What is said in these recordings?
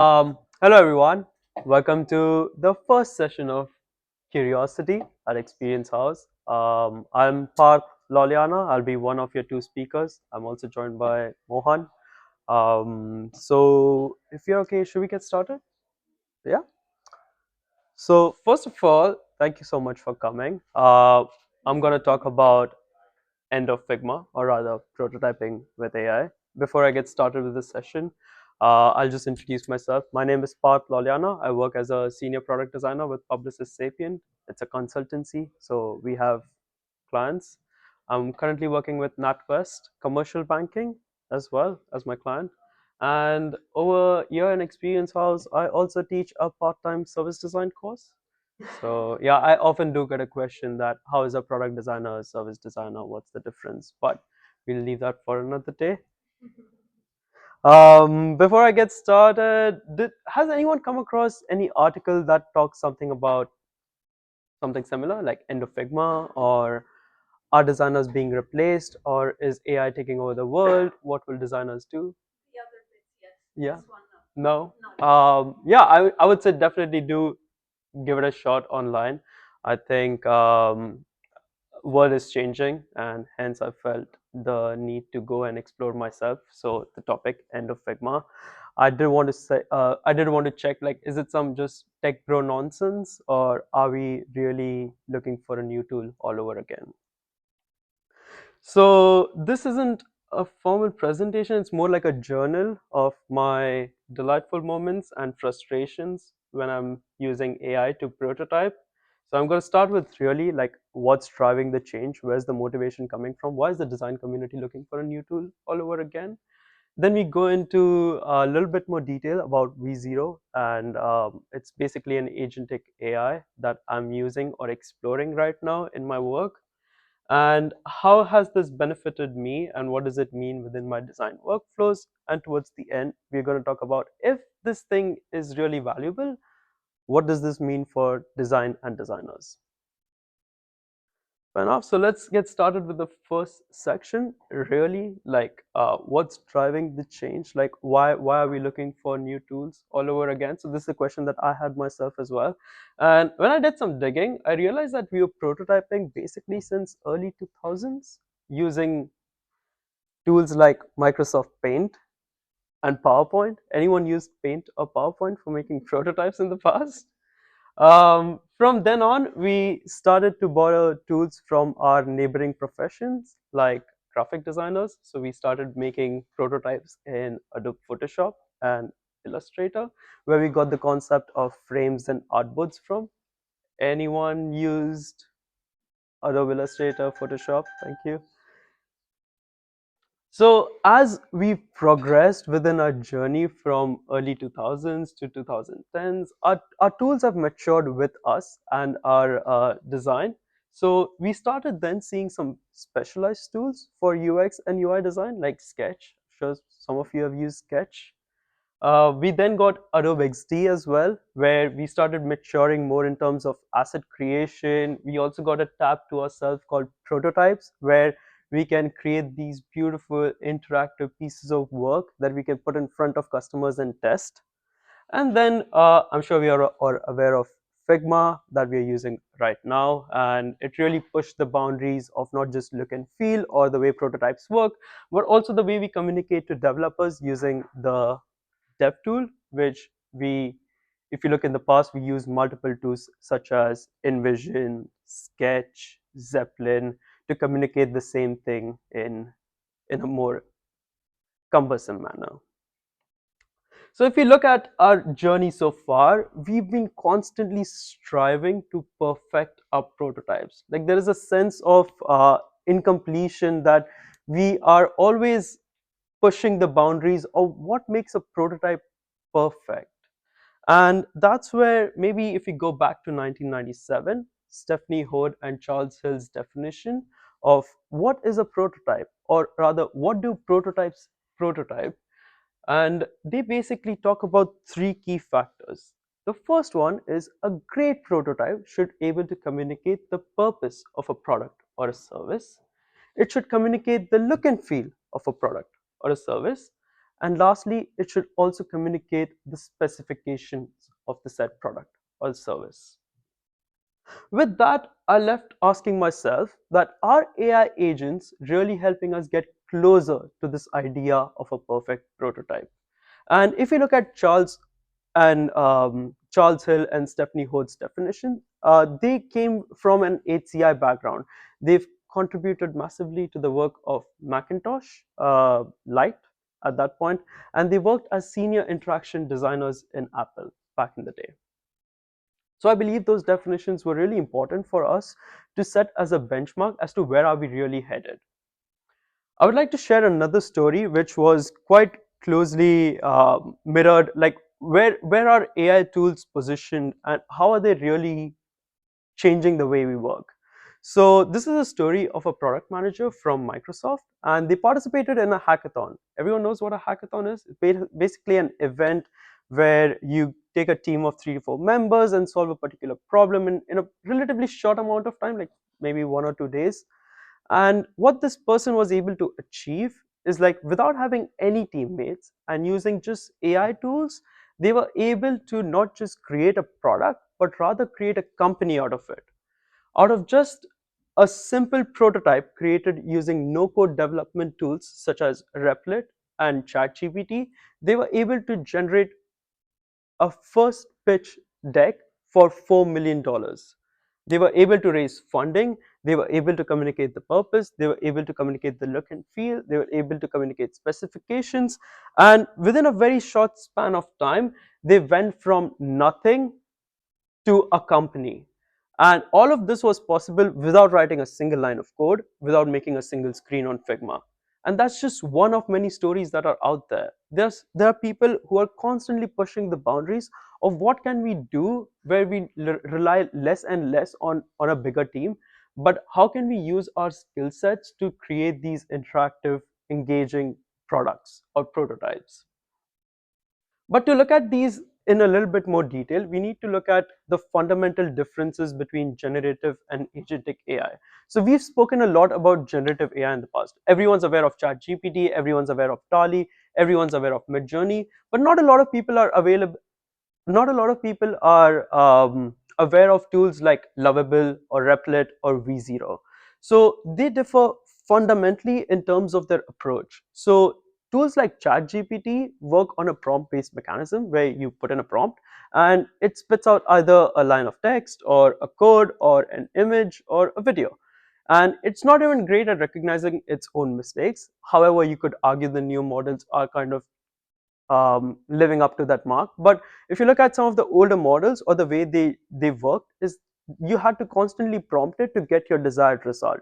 Hello everyone. Welcome to the first session of Curiosity at Experience House. I'm Parth Loliyania. I'll be one of your two speakers. I'm also joined by Mohan. So if you're okay, should we get started? Yeah. So first of all, thank you so much for coming. I'm gonna talk about End of Figma, or rather prototyping with AI. Before I get started with this session, I'll just introduce myself. My name is Parth Loliyania. I work as a senior product designer with Publicis Sapient. It's a consultancy, so we have clients. I'm currently working with NatWest Commercial Banking as well as my client. And over here in Experience House, I also teach a part-time service design course. So yeah, I often do get a question that how is a product designer a service designer? What's the difference? But we'll leave that for another day. Before I get started, has anyone come across any article that talks something about something similar, like End of Figma, or are designers being replaced, or is AI taking over the world? What will designers do? The other bits, yes. Yeah. This one, no. No. Yeah, I would say definitely do give it a shot online. I think world is changing, and hence I felt the need to go and explore myself. So the topic End of Figma. I did want to say, I did want to check, like, is it some just tech bro nonsense, or are we really looking for a new tool all over again? So this isn't a formal presentation, it's more like a journal of my delightful moments and frustrations when I'm using AI to prototype. So I'm going to start with really like what's driving the change, where's the motivation coming from, why is the design community looking for a new tool all over again. Then we go into a little bit more detail about V0, and it's basically an agentic AI that I'm using or exploring right now in my work. And how has this benefited me, and what does it mean within my design workflows? And towards the end, we're going to talk about if this thing is really valuable, what does this mean for design and designers? Fair enough. So let's get started with the first section. Really, like, what's driving the change? Like, why are we looking for new tools all over again? So this is a question that I had myself as well. And when I did some digging, I realized that we were prototyping basically since early 2000s using tools like Microsoft Paint and PowerPoint. Anyone used Paint or PowerPoint for making prototypes in the past? From then on, we started to borrow tools from our neighboring professions like graphic designers. So we started making prototypes in Adobe Photoshop and Illustrator, where we got the concept of frames and artboards from. Anyone used Adobe Illustrator, Photoshop? Thank you. So as we progressed within our journey from early 2000s to 2010s, our tools have matured with us and our design. So we started then seeing some specialized tools for UX and UI design like Sketch. I'm sure some of you have used Sketch. We then got Adobe XD as well, where we started maturing more in terms of asset creation. We also got a tab to ourselves called prototypes, where we can create these beautiful interactive pieces of work that we can put in front of customers and test. And then I'm sure we are aware of Figma that we are using right now, and it really pushed the boundaries of not just look and feel or the way prototypes work, but also the way we communicate to developers using the dev tool, which we, if you look in the past, we use multiple tools such as InVision, Sketch, Zeppelin to communicate the same thing in a more cumbersome manner. So if you look at our journey so far, we've been constantly striving to perfect our prototypes. Like there is a sense of incompletion that we are always pushing the boundaries of what makes a prototype perfect. And that's where maybe if we go back to 1997, Stephanie Hood and Charles Hill's definition of what is a prototype, or rather, what do prototypes prototype? And they basically talk about three key factors. The first one is a great prototype should able to communicate the purpose of a product or a service. It should communicate the look and feel of a product or a service, And lastly, it should also communicate the specifications of the said product or service. With that, I left asking myself that are AI agents really helping us get closer to this idea of a perfect prototype? And if you look at Charles Hill and Stephanie Hode's definition, they came from an HCI background. They've contributed massively to the work of Macintosh, Light at that point, and they worked as senior interaction designers in Apple back in the day. So I believe those definitions were really important for us to set as a benchmark as to where are we really headed. I would like to share another story which was quite closely mirrored, like where are AI tools positioned and how are they really changing the way we work. So this is a story of a product manager from Microsoft, and they participated in a hackathon. Everyone knows what a hackathon is. It's basically an event where you take a team of 3 to 4 members and solve a particular problem in a relatively short amount of time, like maybe 1 or 2 days. And what this person was able to achieve is, like, without having any teammates and using just AI tools, they were able to not just create a product, but rather create a company out of it. Out of just a simple prototype created using no code development tools such as Replit and ChatGPT, they were able to generate a first pitch deck for $4 million. They were able to raise funding, they were able to communicate the purpose, they were able to communicate the look and feel, they were able to communicate specifications, and within a very short span of time, they went from nothing to a company. And all of this was possible without writing a single line of code, without making a single screen on Figma. And that's just one of many stories that are out there. There are people who are constantly pushing the boundaries of what can we do where we rely less and less on a bigger team, but how can we use our skill sets to create these interactive, engaging products or prototypes. But to look at these in a little bit more detail, we need to look at the fundamental differences between generative and agentic AI. So we've spoken a lot about generative AI in the past. Everyone's aware of ChatGPT, everyone's aware of Tali, everyone's aware of Midjourney, but not a lot of people are available. Not a lot of people are aware of tools like Lovable or Replit or V0. So they differ fundamentally in terms of their approach. So tools like ChatGPT work on a prompt-based mechanism where you put in a prompt and it spits out either a line of text or a code or an image or a video. And it's not even great at recognizing its own mistakes. However, you could argue the new models are kind of living up to that mark. But if you look at some of the older models or the way they worked, is you had to constantly prompt it to get your desired result.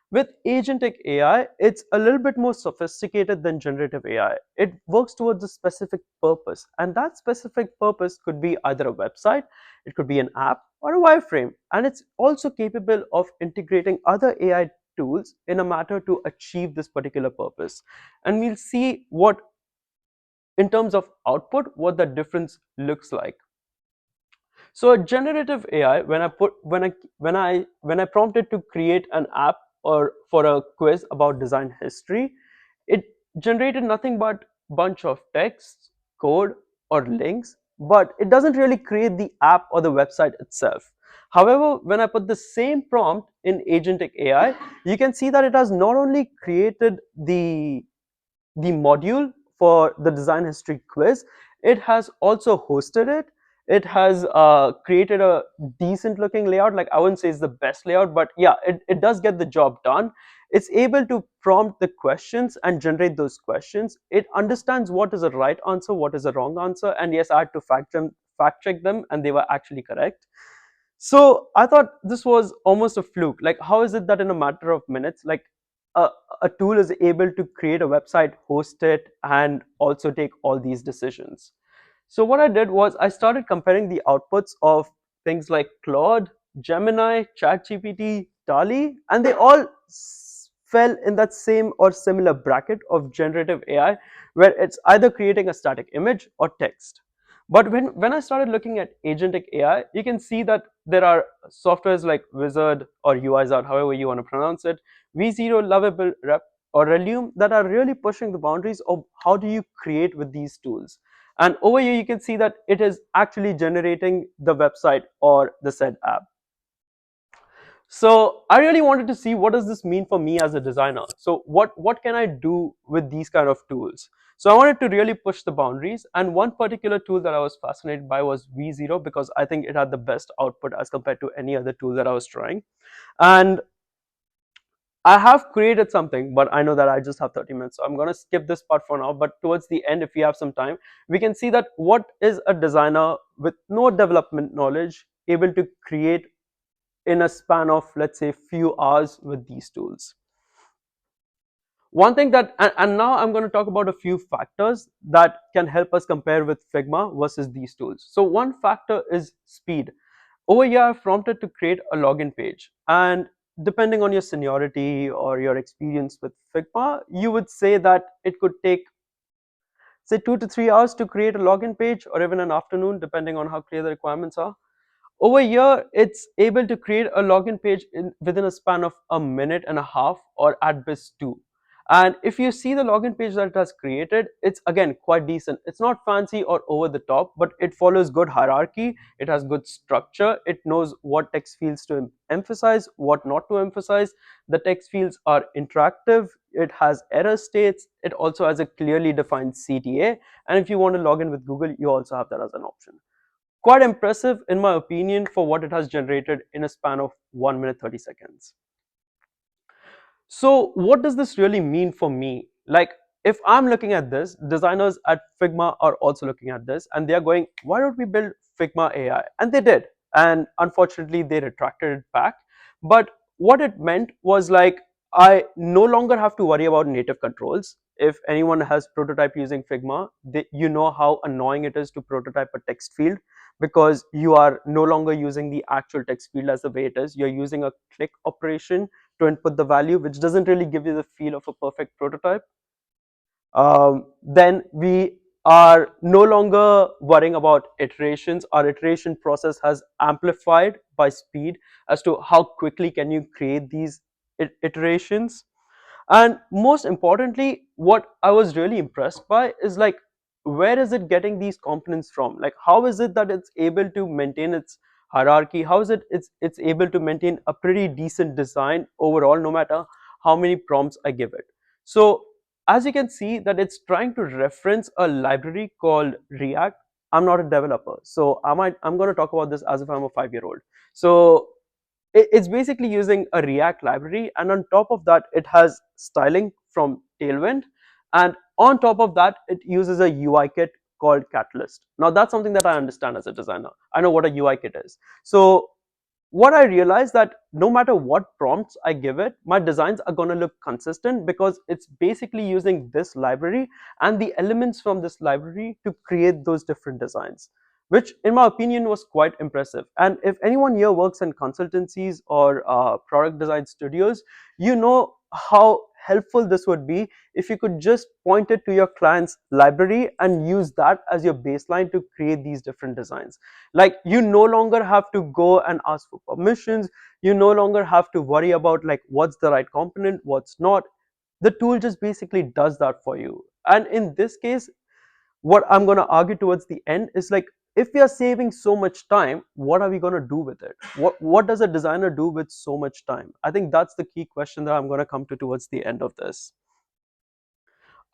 With agentic AI, it's a little bit more sophisticated than generative AI. It works towards a specific purpose, and that specific purpose could be either a website, it could be an app, or a wireframe. And it's also capable of integrating other AI tools in a matter to achieve this particular purpose. And we'll see what, in terms of output, what the difference looks like. So a generative AI, when I prompted to create an app or for a quiz about design history, it generated nothing but bunch of text, code, or links, but it doesn't really create the app or the website itself. However, when I put the same prompt in agentic AI, you can see that it has not only created the module for the design history quiz, it has also hosted it. It has created a decent looking layout. Like, I wouldn't say it's the best layout, but yeah, it does get the job done. It's able to prompt the questions and generate those questions. It understands what is a right answer, what is a wrong answer, and yes, I had to fact check them, and they were actually correct. So I thought this was almost a fluke. Like, how is it that in a matter of minutes, like a, a tool is able to create a website, host it, and also take all these decisions? So what I did was I started comparing the outputs of things like Claude, Gemini, ChatGPT, Dali, and they all fell in that same or similar bracket of generative AI, where it's either creating a static image or text. But when I started looking at agentic AI, you can see that there are softwares like Wizard or UiZard, however you want to pronounce it, V0, Lovable, Rep, or Relume that are really pushing the boundaries of how do you create with these tools. And over here, you can see that it is actually generating the website or the said app. So I really wanted to see what does this mean for me as a designer. So what can I do with these kind of tools? So I wanted to really push the boundaries, and one particular tool that I was fascinated by was V0 because I think it had the best output as compared to any other tool that I was trying. And I have created something, but I know that I just have 30 minutes, so I'm going to skip this part for now. But towards the end, if we have some time, we can see that what is a designer with no development knowledge able to create in a span of, let's say, few hours with these tools. One thing that, and now I'm going to talk about a few factors that can help us compare with Figma versus these tools. So one factor is speed. Over here, I've prompted to create a login page, and depending on your seniority or your experience with Figma, you would say that it could take, say, 2 to 3 hours to create a login page, or even an afternoon, depending on how clear the requirements are. Over here, it's able to create a login page within a span of a minute and a half, or at best two. And if you see the login page that it has created, it's again quite decent. It's not fancy or over the top, but it follows good hierarchy. It has good structure. It knows what text fields to emphasize, what not to emphasize. The text fields are interactive. It has error states. It also has a clearly defined CTA. And if you want to log in with Google, you also have that as an option. Quite impressive in my opinion for what it has generated in a span of 1 minute 30 seconds. So what does this really mean for me? Like, if I'm looking at this, designers at Figma are also looking at this, and they're going, why don't we build Figma AI? And they did, and unfortunately they retracted it back. But what it meant was, like, I no longer have to worry about native controls. If anyone has prototyped using Figma, you know how annoying it is to prototype a text field, because you are no longer using the actual text field as the way it is. You're using a click operation to input the value, which doesn't really give you the feel of a perfect prototype. Then we are no longer worrying about iterations. Our iteration process has amplified by speed as to how quickly can you create these iterations. And most importantly, what I was really impressed by is, like, where is it getting these components from? Like, how is it that it's able to maintain its hierarchy? How is it it's able to maintain a pretty decent design overall, no matter how many prompts I give it? So as you can see that it's trying to reference a library called React. I'm not a developer, so I'm going to talk about this as if I'm a 5-year old. So it's basically using a React library, and on top of that it has styling from Tailwind, and on top of that it uses a UI kit called Catalyst. Now that's something that I understand as a designer. I know what a UI kit is. So what I realized that no matter what prompts I give it, my designs are going to look consistent, because it's basically using this library and the elements from this library to create those different designs, which in my opinion was quite impressive. And if anyone here works in consultancies or product design studios, you know how helpful this would be if you could just point it to your client's library and use that as your baseline to create these different designs. Like, you no longer have to go and ask for permissions. You no longer have to worry about, like, what's the right component, what's not. The tool just basically does that for you. And in this case, what I'm going to argue towards the end is, like, if we are saving so much time, what are we going to do with it? What does a designer do with so much time? I think that's the key question that I'm going to come to towards the end of this.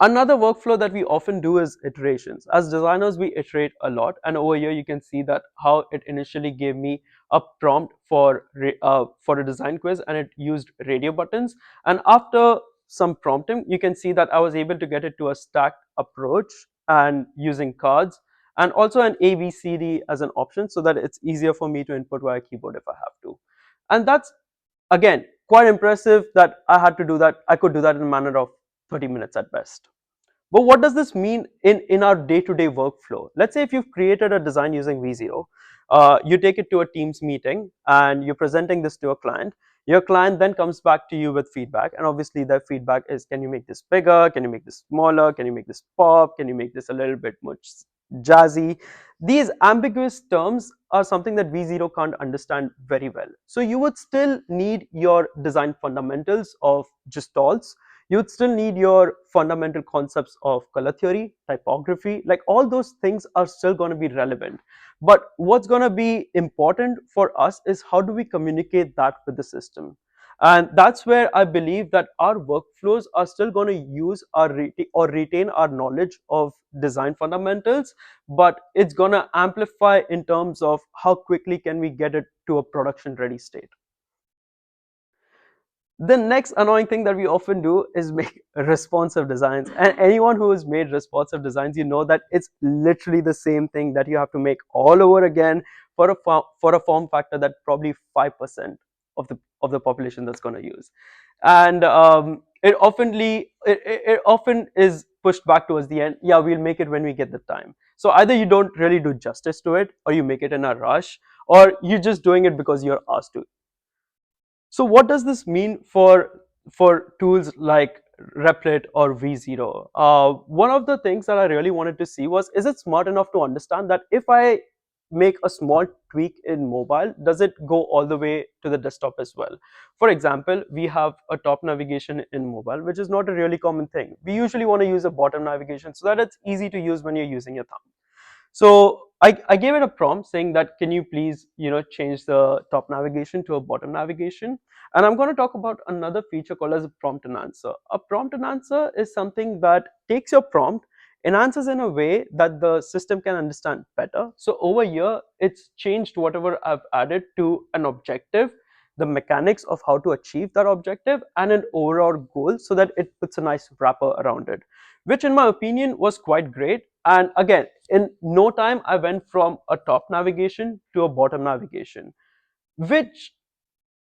Another workflow that we often do is iterations. As designers, we iterate a lot, and over here you can see that how it initially gave me a prompt for a design quiz, and it used radio buttons. And after some prompting, you can see that I was able to get it to a stacked approach and using cards, and also an ABCD as an option, so that it's easier for me to input via keyboard if I have to. And that's again quite impressive that I had to do that. I could do that in a manner of 30 minutes at best. But what does this mean in our day-to-day workflow? Let's say if you've created a design using V0, you take it to a Teams meeting and you're presenting this to a client. Your client then comes back to you with feedback, and obviously their feedback is, can you make this bigger? Can you make this smaller? Can you make this pop? Can you make this a little bit much jazzy? These ambiguous terms are something that V0 can't understand very well. So you would still need your design fundamentals of gestalts. You'd still need your fundamental concepts of color theory, typography, like all those things are still going to be relevant. But what's going to be important for us is how do we communicate that with the system. And that's where I believe that our workflows are still going to use our or retain our knowledge of design fundamentals, but it's going to amplify in terms of how quickly can we get it to a production ready state. The next annoying thing that we often do is make responsive designs, and anyone who has made responsive designs, you know that it's literally the same thing that you have to make all over again for a form factor that probably 5% of the population that's going to use. And it often is pushed back towards the end. Yeah, we'll make it when we get the time. So either you don't really do justice to it, or you make it in a rush, or you're just doing it because you're asked to. So what does this mean for tools like Replit or V0? One of the things that I really wanted to see was, is it smart enough to understand that if I make a small tweak in mobile, does it go all the way to the desktop as well? For example, we have a top navigation in mobile, which is not a really common thing. We usually want to use a bottom navigation so that it's easy to use when you're using your thumb. So I gave it a prompt saying that, can you please, change the top navigation to a bottom navigation? And I'm going to talk about another feature called as a prompt and answer. A prompt and answer is something that takes your prompt, enhances in a way that the system can understand better. So over here, it's changed whatever I've added to an objective, the mechanics of how to achieve that objective, and an overall goal, so that it puts a nice wrapper around it, which in my opinion was quite great. And again, in no time, I went from a top navigation to a bottom navigation, which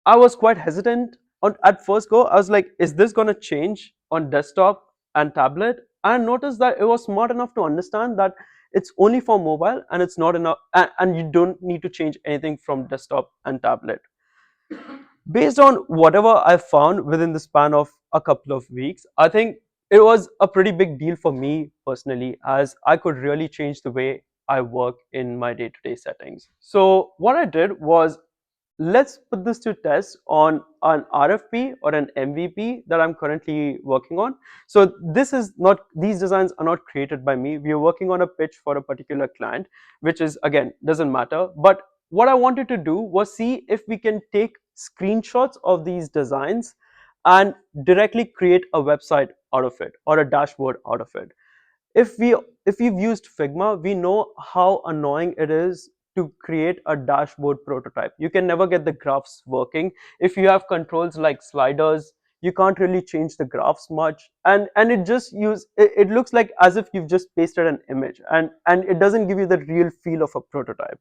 I was quite hesitant on at first go. I was like, is this going to change on desktop and tablet? I noticed that it was smart enough to understand that it's only for mobile and it's not enough, and you don't need to change anything from desktop and tablet. Based on whatever I found within the span of a couple of weeks, I think it was a pretty big deal for me personally, as I could really change the way I work in my day-to-day settings. So what I did was, let's put this to test on an RFP or an MVP that I'm currently working on. So this is not, these designs are not created by me. We are working on a pitch for a particular client, which is, again, doesn't matter. But what I wanted to do was see if we can take screenshots of these designs and directly create a website out of it or a dashboard out of it. If we've used Figma, we know how annoying it is to create a dashboard prototype. You can never get the graphs working. If you have controls like sliders, you can't really change the graphs much, and it looks like as if you've just pasted an image, and it doesn't give you the real feel of a prototype.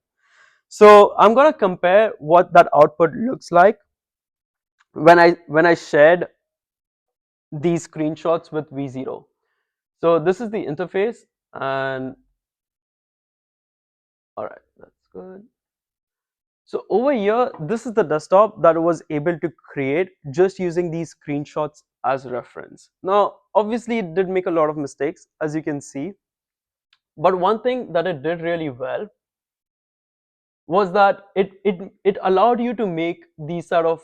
So I'm going to compare what that output looks like when I shared these screenshots with V0. So this is the interface, and all right, that's good. So over here, this is the desktop that I was able to create just using these screenshots as reference. Now, obviously, it did make a lot of mistakes, as you can see. But one thing that it did really well was that it allowed you to make these sort of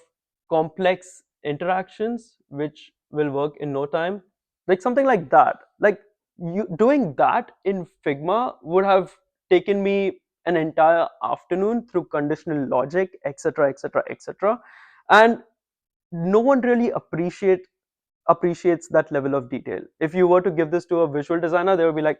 complex interactions, which will work in no time, like something like that. Like, you doing that in Figma would have taken me an entire afternoon through conditional logic, etc., etc., etc. And no one really appreciates that level of detail. If you were to give this to a visual designer, they would be like,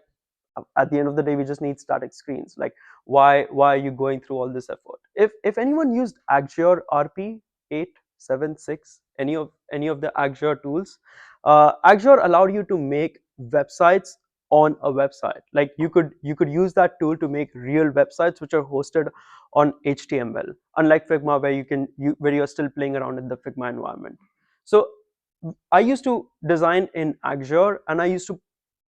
at the end of the day, we just need static screens. Like, why are you going through all this effort? If anyone used Azure RP 876, any of the Azure tools, Azure allowed you to make websites on a website. Like, you could use that tool to make real websites which are hosted on HTML, unlike Figma, where you're still playing around in the Figma environment. So I used to design in Azure, and I used to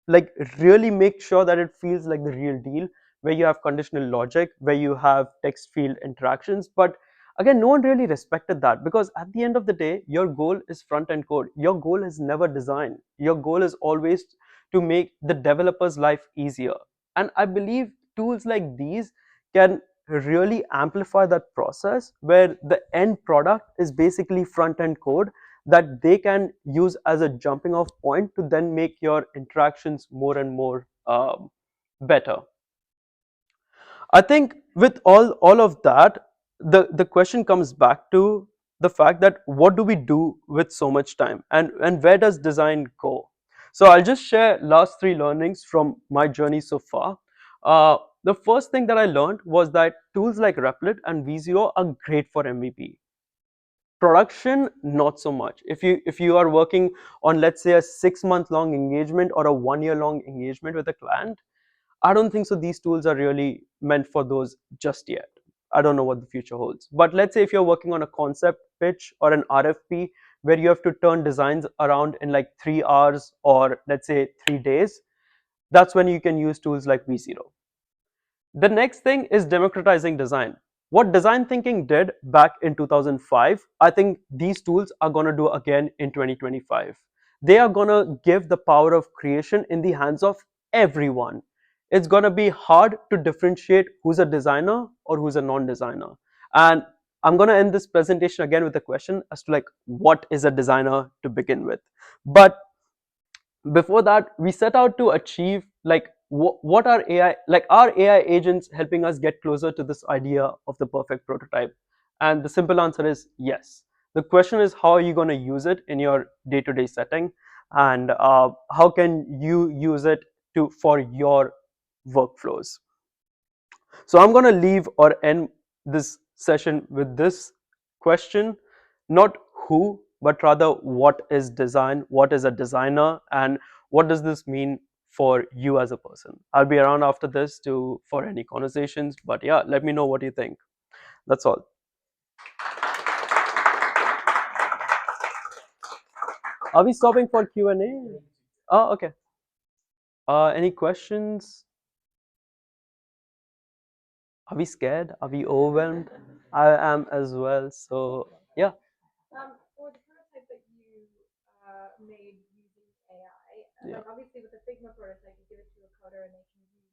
like really make sure that it feels like the real deal, where you have conditional logic, where you have text field interactions. But again, no one really respected that, because at the end of the day, your goal is front end code. Your goal is never design. Your goal is always to make the developer's life easier. And I believe tools like these can really amplify that process, where the end product is basically front end code, that they can use as a jumping off point to then make your interactions more and more better. I think with all of that, the question comes back to the fact that what do we do with so much time, and where does design go? So I'll just share last three learnings from my journey so far. The first thing that I learned was that tools like Replit and Visio are great for MVP. Production, not so much. If you are working on, let's say, a 6 month long engagement or a 1 year long engagement with a client, I don't think so these tools are really meant for those just yet. I don't know what the future holds. But let's say if you're working on a concept pitch or an RFP where you have to turn designs around in like 3 hours or let's say 3 days, that's when you can use tools like V0. The next thing is democratizing design. What design thinking did back in 2005, I think these tools are going to do again in 2025. They are going to give the power of creation in the hands of everyone. It's going to be hard to differentiate who's a designer or who's a non-designer. And I'm going to end this presentation again with a question as to like what is a designer to begin with. But before that, we set out to achieve like what are AI, like are AI agents helping us get closer to this idea of the perfect prototype? And the simple answer is yes. The question is, how are you going to use it in your day-to-day setting, and how can you use it to for your workflows? So I'm going to leave or end this session with this question: not who, but rather what is design, what is a designer, and what does this mean for you as a person? I'll be around after this to for any conversations, but yeah, let me know what you think. That's all. Are we stopping for Q&A? Oh, okay. Any questions? Are we scared? Are we overwhelmed? I am as well. So yeah. For the prototype that you made using AI, Yeah. like obviously with the Figma prototype, you give it to a coder and they can use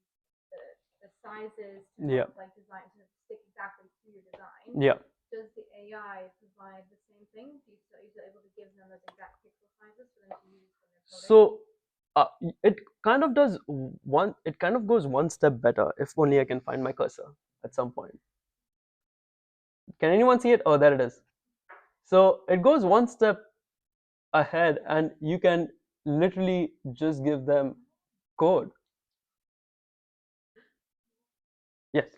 the sizes to Yeah. like design to stick exactly to your design. Yeah. Does the AI provide the same thing? Do you still able to give them those exact pixel sizes for them to use when they're coding? So it kind of does one. It kind of goes one step better. If only I can find my cursor at some point. Can anyone see it? Oh, there it is. So it goes one step ahead, and you can literally just give them code. Yes.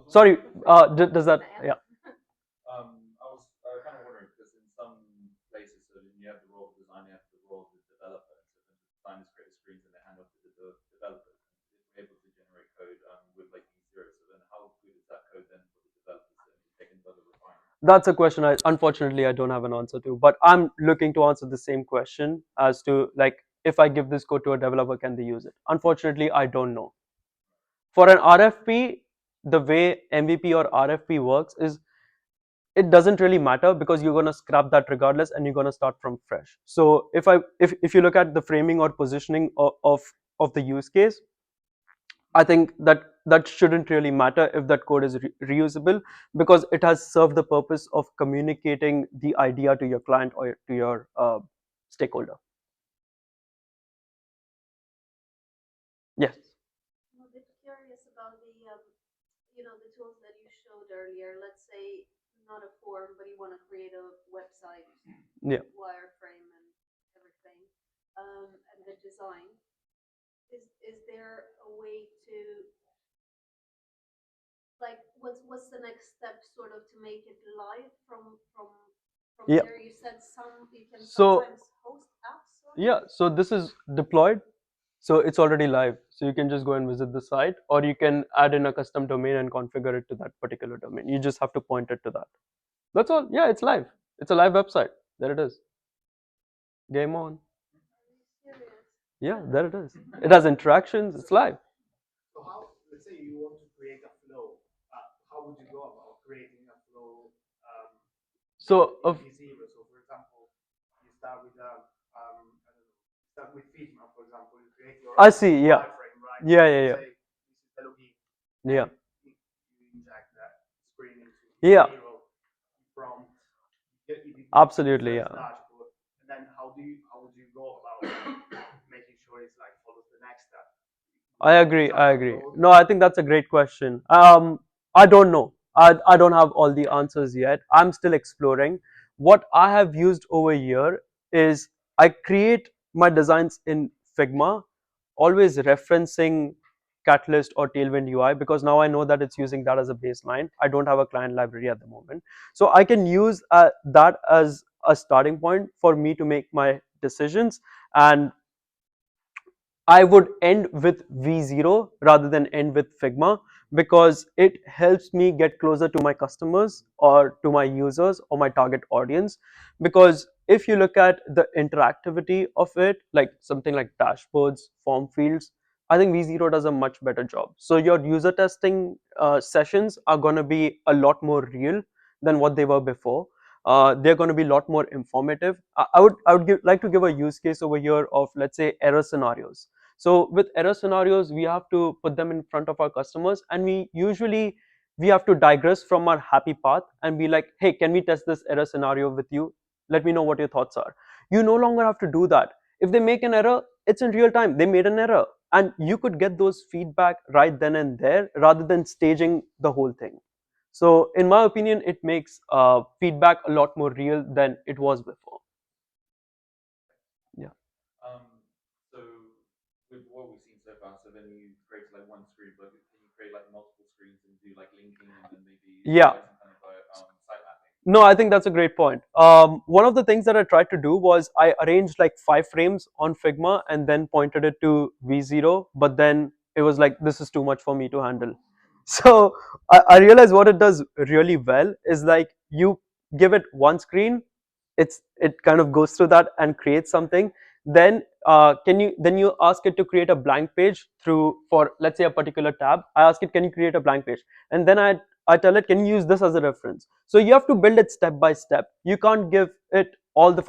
Sorry. Does that? Yeah. I was kind of wondering because in some places, so you have the role of designer, you have the role of the developer. So then the designers create the screens and they hand off to the developers. And if we're able to generate code with like E0, so then how good is that code then for the developers and they can further refine? That's a question I unfortunately I don't have an answer to, but I'm looking to answer the same question as to like if I give this code to a developer, can they use it? Unfortunately, I don't know. For an RFP, the way MVP or RFP works is it doesn't really matter because you're going to scrap that regardless and you're going to start from fresh. So if you look at the framing or positioning of the use case, I think that shouldn't really matter if that code is reusable because it has served the purpose of communicating the idea to your client or to your stakeholder. Yes. I'm a bit curious about the, the tools that you showed earlier. Let's say not a form, but you want to create a website, Yeah. wireframe, and everything, and the design. Is there a way to like what's the next step sort of to make it live from Yeah. there? You said you can So sometimes host apps. yeah, so this is deployed. So it's already live. So you can just go and visit the site, or you can add in a custom domain and configure it to that particular domain. You just have to point it to that. That's all. Yeah, it's live. It's a live website. There it is. Game on. Yeah, there it is. It has interactions. It's live. So how, let's say you want to create a flow, how would you go about creating a flow So in V0? So for example, you start with I don't know, start with Figma, for example, you create your I see. Yeah. wireframe, right? Yeah. Yeah. Yeah. Say this is the login. Yeah. You inject that screen into Yeah. V0 prompt. It Absolutely. Yeah. dashboard. making sure it's like follows the next step. I agree. Down I the agree. road. No, I think that's a great question. I don't know. I don't have all the answers yet. I'm still exploring. What I have used over here is I create my designs in Figma, always referencing Catalyst or Tailwind UI, because now I know that it's using that as a baseline. I don't have a client library at the moment, so I can use that as a starting point for me to make my decisions. And I would end with V0 rather than end with Figma, because it helps me get closer to my customers or to my users or my target audience. Because if you look at the interactivity of it, like something like dashboards, form fields, I think V0 does a much better job. So your user testing sessions are going to be a lot more real than what they were before. They're going to be a lot more informative. I would like to give a use case over here of, let's say, error scenarios. So with error scenarios, we have to put them in front of our customers, and we have to digress from our happy path and be like, hey, can we test this error scenario with you? Let me know what your thoughts are. You no longer have to do that. If they make an error, it's in real time. They made an error, and you could get those feedback right then and there rather than staging the whole thing. So in my opinion, it makes feedback a lot more real than it was before. Yeah. So with what we've seen so far, so then you create like one screen, but can you create like multiple screens and do like linking and then maybe Yeah. some kind of site mapping? No, I think that's a great point. One of the things that I tried to do was I arranged like 5 frames on Figma and then pointed it to V0, but then it was like, this is too much for me to handle. So I realized what it does really well is like you give it one screen, it kind of goes through that and creates something. Then then you ask it to create a blank page through, for let's say, a particular tab. I ask it, can you create a blank page? And then I tell it, can you use this as a reference? So you have to build it step by step. You can't give it all the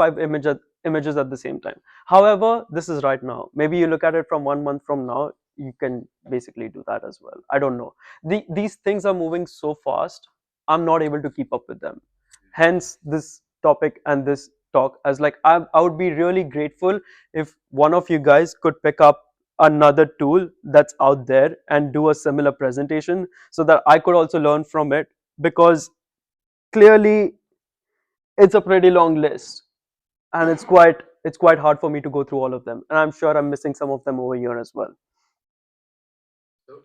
images at the same time. However, this is right now. Maybe you look at it from 1 month from now, you can basically do that as well. I don't know. These things are moving so fast. I'm not able to keep up with them. Hence this topic and this talk, as like I would be really grateful if one of you guys could pick up another tool that's out there and do a similar presentation so that I could also learn from it, because clearly it's a pretty long list and it's quite hard for me to go through all of them, and I'm sure I'm missing some of them over here as well. So,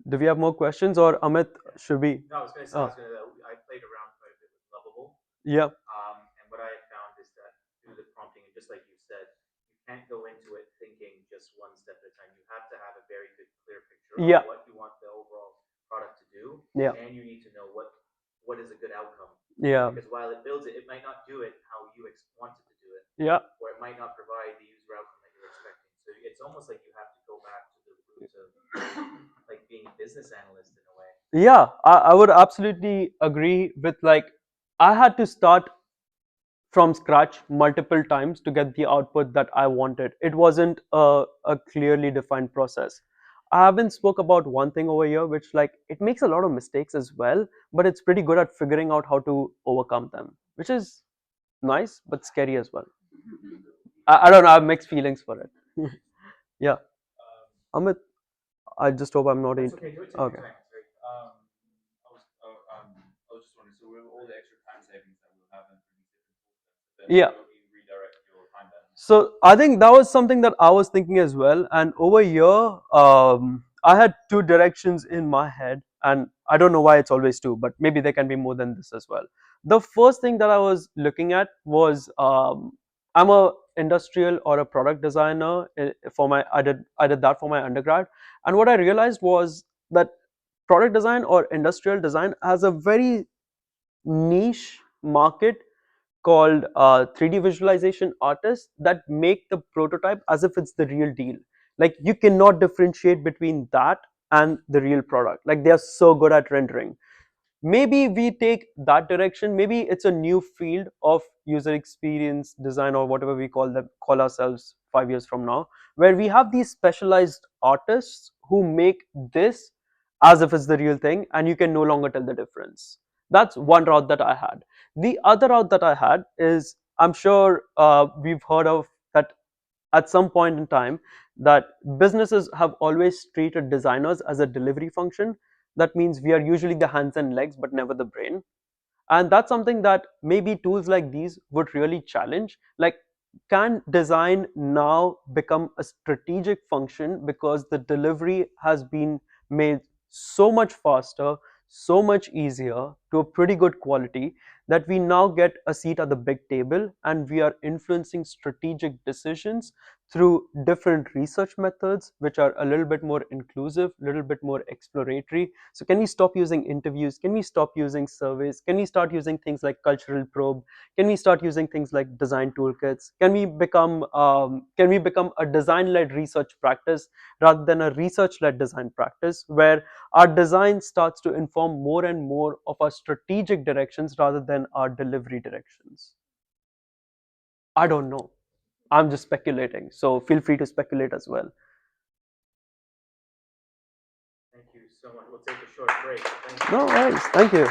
Do we have more questions, or Amit, should we? no, I was going to say, I played around quite a bit with Lovable. Yeah. And what I found is that through the prompting, and just like you said, you can't go into it thinking just one step at a time. You have to have a very good, clear picture Yeah. of what you want the overall product to do. Yeah. And you need to know what is a good outcome. Yeah. Because while it builds it, it might not do it how you want it to do it. Yeah. Or it might not provide the user outcome that you're expecting. So it's almost like you have to go back to the roots of like being a business analyst in a way. Yeah, I would absolutely agree with, like, I had to start from scratch multiple times to get the output that I wanted. It wasn't a clearly defined process. I haven't spoke about one thing over here, which, like, it makes a lot of mistakes as well, but it's pretty good at figuring out how to overcome them, which is nice but scary as well. I don't know, I have mixed feelings for it. Yeah. Amit, I just hope I'm not That's in. okay. Do it. Take Okay. your time. It's very I was just wondering, so with all the extra time savings that we'll have in these different tools, then Yeah. how do you redirect your time then? So I think that was something that I was thinking as well. And over here, I had two directions in my head, and I don't know why it's always two, but maybe there can be more than this as well. The first thing that I was looking at was, I'm a industrial or a product designer. For my I did that for my undergrad, and what I realized was that product design or industrial design has a very niche market called 3D visualization artists that make the prototype as if it's the real deal. Like, you cannot differentiate between that and the real product. Like, they are so good at rendering. Maybe we take that direction. Maybe it's a new field of user experience design, or whatever we call ourselves 5 years from now, where we have these specialized artists who make this as if it's the real thing, and you can no longer tell the difference. That's one route that I had. The other route that I had is, I'm sure we've heard of that at some point in time that businesses have always treated designers as a delivery function. That means we are usually the hands and legs, but never the brain. And that's something that maybe tools like these would really challenge. Like, can design now become a strategic function because the delivery has been made so much faster, so much easier, to a pretty good quality, that we now get a seat at the big table and we are influencing strategic decisions through different research methods which are a little bit more inclusive, a little bit more exploratory. So can we stop using interviews? Can we stop using surveys? Can we start using things like cultural probe? Can we start using things like design toolkits? Can we become a design-led research practice rather than a research-led design practice, where our design starts to inform more and more of our strategic directions rather than our delivery directions? I don't know. I'm just speculating. So feel free to speculate as well. Thank you so much. We'll take a short break. Thank you. No worries. Thank you.